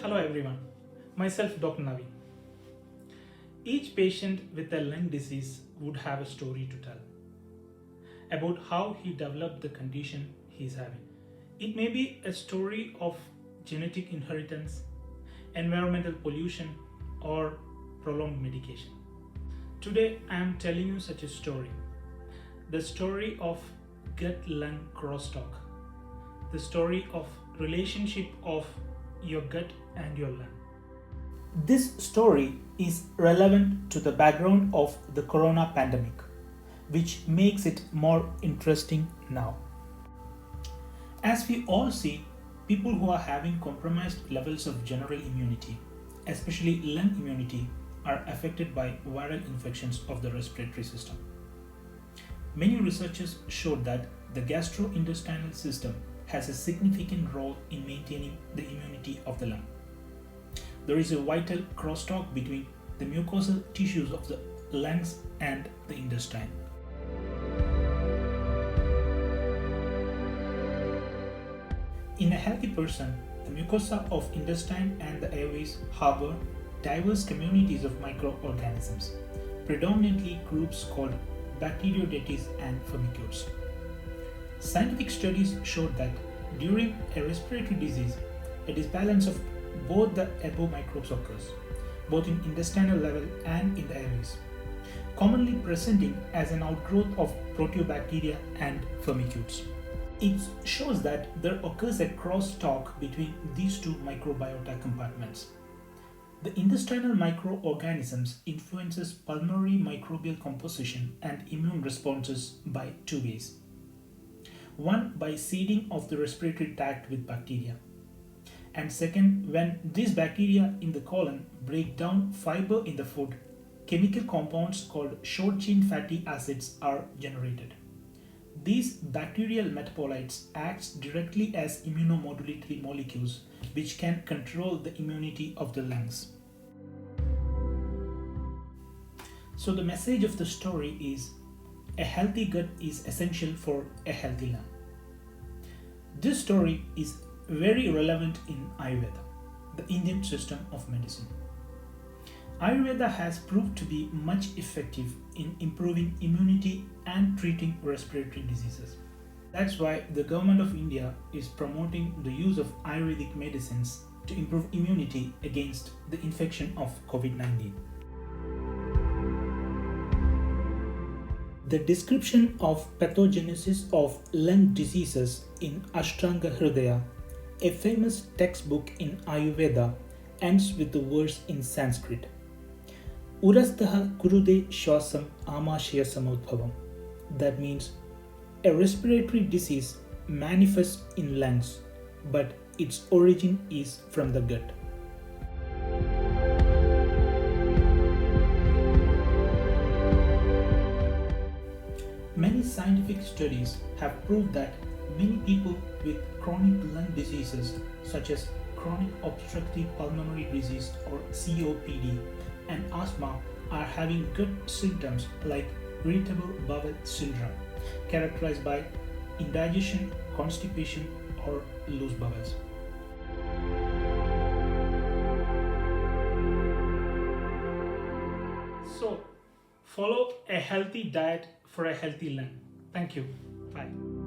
Hello everyone, myself Dr. Navi. Each patient with a lung disease would have a story to tell about how he developed the condition he is having. It may be a story of genetic inheritance, environmental pollution, or prolonged medication. Today I am telling you such a story. The story of gut-lung crosstalk. The story of relationship of your gut and your lung. This story is relevant to the background of the corona pandemic, which makes it more interesting now. As we all see, people who are having compromised levels of general immunity, especially lung immunity, are affected by viral infections of the respiratory system. Many researchers showed that the gastrointestinal system has a significant role in maintaining the immunity of the lung. There is a vital crosstalk between the mucosal tissues of the lungs and the intestine. In a healthy person, the mucosa of intestine and the airways harbor diverse communities of microorganisms, predominantly groups called Bacteroidetes and Firmicutes. Scientific studies showed that during a respiratory disease, a disbalance of both the above microbes occurs, both in intestinal level and in the airways, commonly presenting as an outgrowth of proteobacteria and firmicutes. It shows that there occurs a crosstalk between these two microbiota compartments. The intestinal microorganisms influences pulmonary microbial composition and immune responses by two ways. One, by seeding of the respiratory tract with bacteria, and second, when these bacteria in the colon break down fiber in the food, chemical compounds called short-chain fatty acids are generated. These bacterial metabolites act directly as immunomodulatory molecules which can control the immunity of the lungs. So the message of the story is a healthy gut is essential for a healthy lung. This story is very relevant in Ayurveda, the Indian system of medicine. Ayurveda has proved to be much effective in improving immunity and treating respiratory diseases. That's why the government of India is promoting the use of Ayurvedic medicines to improve immunity against the infection of COVID-19. The description of pathogenesis of lung diseases in Ashtanga Hridaya, a famous textbook in Ayurveda, ends with the verse in Sanskrit. Urastaha kurude shwasam amashaya samudbhavam. That means a respiratory disease manifests in lungs, but its origin is from the gut. Many scientific studies have proved that many people with chronic lung diseases such as chronic obstructive pulmonary disease or COPD and asthma are having gut symptoms like irritable bowel syndrome, characterized by indigestion, constipation, or loose bowels. So, follow a healthy diet for a healthy lung. Thank you. Bye.